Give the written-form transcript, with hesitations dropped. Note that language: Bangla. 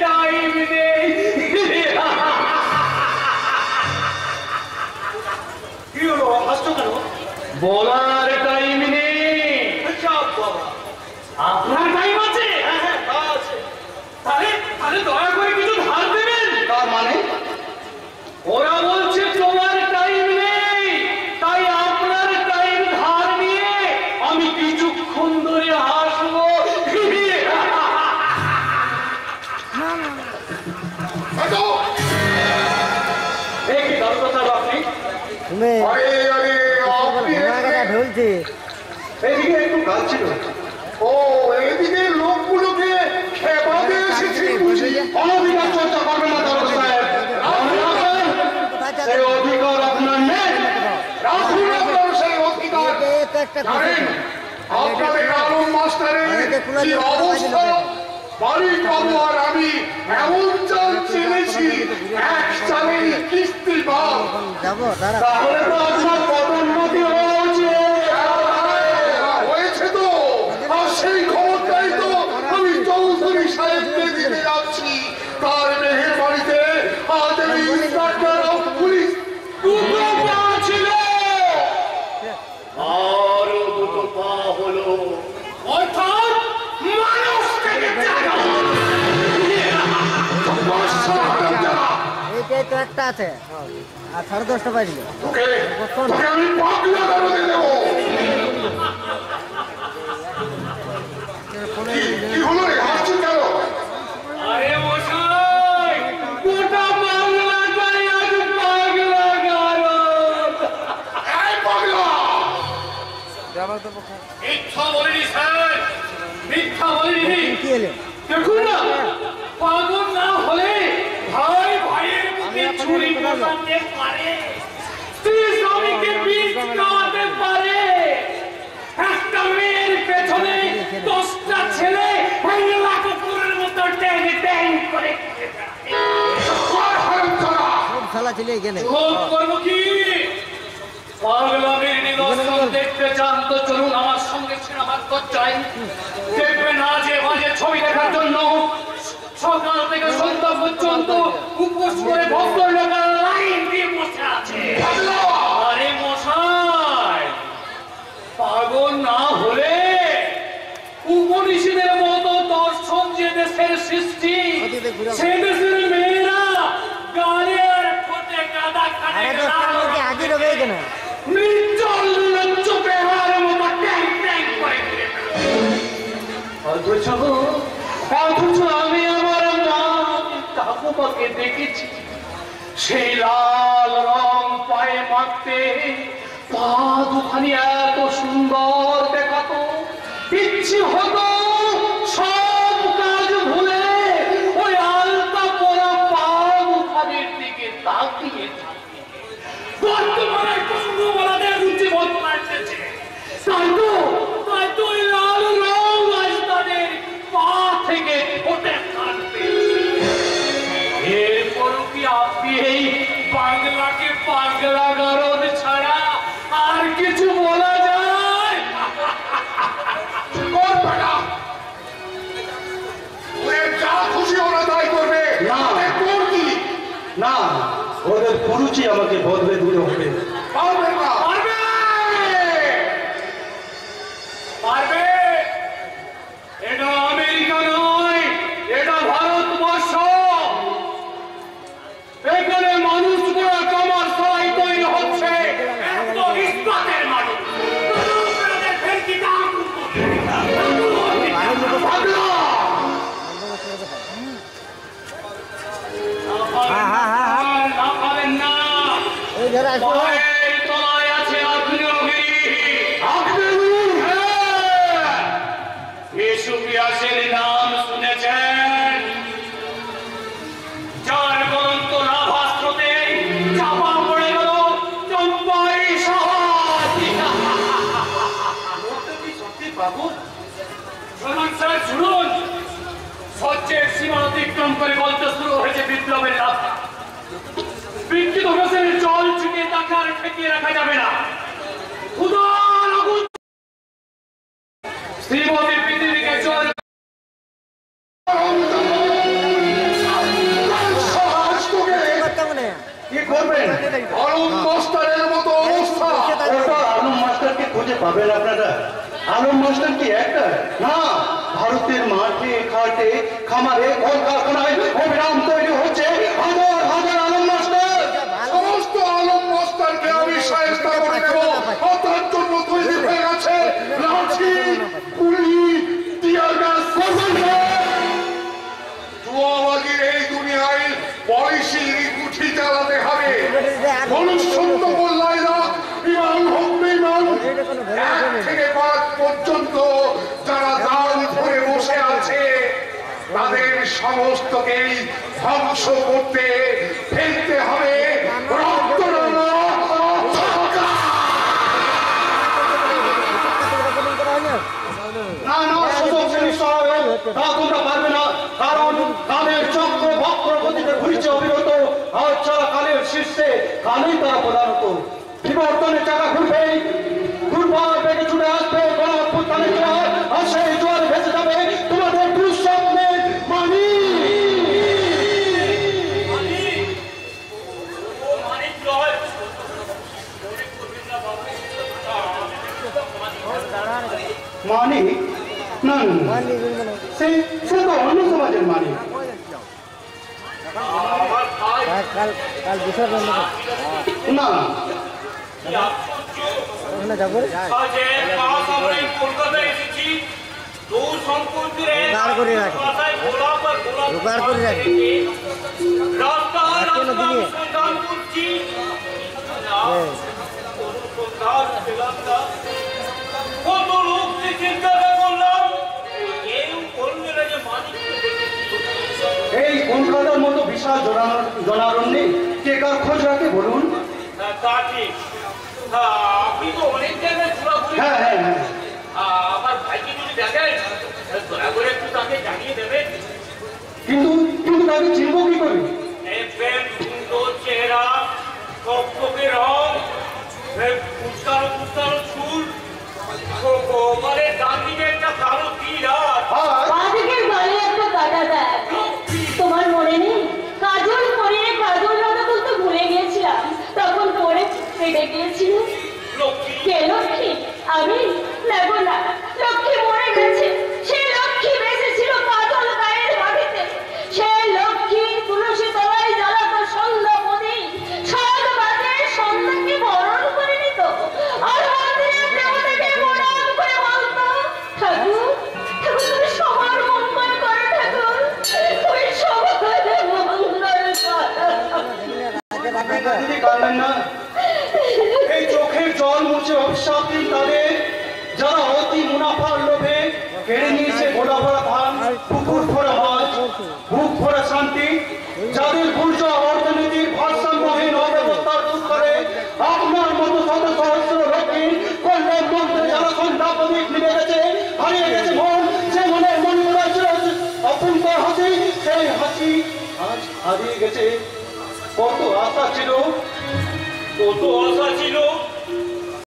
টাইম নেই। কি হলো, হাসছো কেন? বলার টাইম নেই। আপনার টাইম আছে? হ্যাঁ হ্যাঁ আছে। তাহলে তাহলে দয়া করে কিছু ধার দেবেন। তার মানে ওরা বলছে তোমার টাইম নেই, তাই আপনার টাইম ধার নিয়ে আমি কিছুক্ষণ ধরে হাসবো। একটু কাজ ছিল। ও এইদিকে লোকগুলোকে খেপাতে এসেছি বুঝি। অনধিকার চর্চা করবে না দরজা সাহেব। সেই অধিকার আপনার নেই। রাখুন আপনার সেই অধিকার। জানেন আপনাদের আলম মাস্টারের কি অবস্থা? বাড়ির বাবু আর আমি এমন চাল চেনেছি, এক চালেই কিস্তি পাব। তাহলে তো আপনার পদোন্নতি হয়েছে তো, আর সেই খবরটাই তো আমি চৌধুরী সাহেবকে দিতে যাচ্ছি। তার মেহের বাড়িতে আজ আমি ইন্সপেক্টর অফ পুলিশ দুটো পা ছিল, আরো দুটো পা হলো, অর্থাৎ মানুষ থেকে একটা আছে আর 10:30 বাজলো। আমি পাগলা করে দেব। কি হলো রে, হাসছিস কেন? আরে মশাই, গোটা বাংলাটাই আজ পাগলা গারদ। এই পাগলা, মিথ্যা বলিনি স্যার, মিথ্যা বলিনি। দেখুন না, পাগল না হলে ভাই ভাইয়ের মুখে ছুরি বসাতে পারে, স্ত্রী স্বামীকে বিষ খাওয়াতে পারে, একটা মেয়ের পেছনে 10টা ছেলে বাংলা কুকুরের মতো ট্যাং ট্যাং করে করবো কি? পাগলামের নিদর্শন দেখতে চান তো চলুন আমার সঙ্গে সিনেমার চর্চায়। দেখবেন আজে বাজে ছবি দেখার জন্য সকাল থেকে সন্ধ্যা পর্যন্ত উপোস করে ভদ্রলোকের লাইন দিয়ে বসে আছে। আরে মশাই, পাগল না হলে উপনিষদের মতো দর্শন যে দেশের সৃষ্টি, সে দেশের মেয়েরা গাড়ির ঠোঁটে কাদা খাটে অথচ আমি আমার মা ঠাকুমাকে দেখেছি, সেই লাল রং পায়ে মাখতে, পা দুখানি এত সুন্দর দেখাতো, ইচ্ছে হতো সব কাজ ভুলে ওই আলতা পরা পা দুখানির দিকে তাকিয়ে থাকে। বর্তমানে কঙ্গওয়ালাদের রুচি বদলাইতেছে, তাই তো ওই লাল রং আজ তাদের পা থেকে ঠোঁটে কাটবে। এরপরও কি আপনি এই বাংলাকে পাগলা গারদ ছাড়া আর কিছু বলা যায়? যা খুশি ওরা তাই করবে না, ওদের কুরুচি আমাকে বদলে দিতে হবে। পারবে না, পারবে। এটা আমেরিকা নয়, এটা ভারতবর্ষ। এখানে মানুষ গুলো তোমার সবাই তৈরি হচ্ছে একদম ইস্পাতের মানুষ। তলায় আছে আগ্নেয়গিরি। নাম শুনেছেন? যার গরন্ত লাভাস্রোতে চাপা পড়ে গেল চম্পাই শহর। শুনুন, সহ্যের সীমা অতিক্রম করে বলতে শুরু হয়েছে বিপ্লবের রাস্তা। বিক্ষিত হোসেন জল ছিটিয়ে তাকে আর ঠেকিয়ে রাখা যাবে না। শ্রীমতী পৃথিবীকে চল করবেন? আলম মাস্টারের মতো অবস্থা। ওটা আলম মাস্টারকে খুঁজে পাবেন আপনারা? আলম মাস্টার কি একটা? না, ভারতের মাঠে ঘাটে খামারে কলকারখানায় অবিরাম তৈরি হচ্ছে হাজার হাজার আলম মাস্টার। সমস্ত আলম মাস্টারকে আমি সাহেস্তা করে দেব। তার জন্য তৈরি হয়ে গেছে লাঠি, গুলি, টিয়ার গ্যাস। জুয়াবাজির এই দুনিয়ায় পলিসি গুঠি চালাতে হবে। মনুষ্যত্ব বললাই না, ইমান হোক বেঈমান। 1 থেকে 5 পর্যন্ত যারা দান ধরে বসে আছে তাদের সমস্তকেই ধ্বংস করতে ফেলতে হবে রক্তরঙা ধাক্কা। না না, সুযোগ সৃষ্টি হবে তা তোমরা পারবে না, কারণ কালের চক্র বক্র গতিতে ঘুরছে অবিরত। আজ ছাড়া কালের শীর্ষে কালেই তারা প্রধানত। বিবর্তনের চাকা ঘুরবে, ঘুরবার বেগে ছুটে আসবে গণঅভ্যুত্থানে জোয়ার, আর সেই জোয়ারে ভেসে যাবে তোমাদের দুঃস্বপ্নের মানি। মানি? না না, সে তো অন্য সমাজের মানি। কাল বিসর্জন না ওখানে যাবো জোগাড় করে রাখি, জোগাড় করে রাখি। কত লোককে চিন্তা করলাম, কেউ করবে না যে মানিককে দেখেছি। এই কলকাতার মতো বিশাল জনারণ্যে কে কার খোঁজ রাখে বলুন? তা ঠিক। আপনি তো অনেক জায়গায় ঘোরাঘুরি হ্যাঁ হ্যাঁ হ্যাঁ, আমার ভাইকে যদি দেখেন দয়া করে একটু তাকে জানিয়ে দেবেন। কিন্তু কিন্তু তাকে চিনবো কি করে? দেখবেন সুন্দর চেহারা, টকটকে রং, উস্তানো উস্তানো চুল, মানে ডান দিকে একটা কালো তীর আর বাঁদিকের গালে একটা কাটা দেয়। তোমার মনে নেই কাজল পরে কাজল রাধা বলতে ভুলে গিয়েছিলাম, তখন পরে কেটে গিয়েছিল। লক্ষ্মী। কে লক্ষ্মী? আমি নেব না, লক্ষ্মী মরে গেছে। সে লক্ষ্মী বেঁচে ছিল কাজল গায়ের মাটিতে। সে লক্ষ্মী তুলসী তলায় জ্বালাতো সন্ধ্যা প্রদীপ, সাত বাজে সন্ধ্যাকে বরণ করে নিত, আর মন্দিরে দেবতাকে প্রণাম করে বলতো, ঠাকুর ঠাকুর তুমি সবার মঙ্গল করো, ঠাকুর তুমি সবার মঙ্গল করো। দিদি কাঁদবেন না, এই চোখের জল মুছে অভিশাপ দিন তাদের, যারা অতি মুনাফার লোভে কেড়ে নিয়েছে গোলা ভরা ধান, পুকুর ভরা মাছ, বুক ভরা শান্তি, যাদের বুর্জোয়া অর্থনীতির ভারসাম্যহীন অব্যবস্থার দূর করে আপনার মতো শত সহস্র লোকের কল্যাণ মন্ত্রে যারা সন্ধ্যা প্রদীপ নিভে গেছে, হারিয়ে গেছে মন, যে মনের মন করা ছিল অপূর্ণ হাসি, সেই হাসি আজ হারিয়ে গেছে। কত আশা ছিল, কত আশা ছিল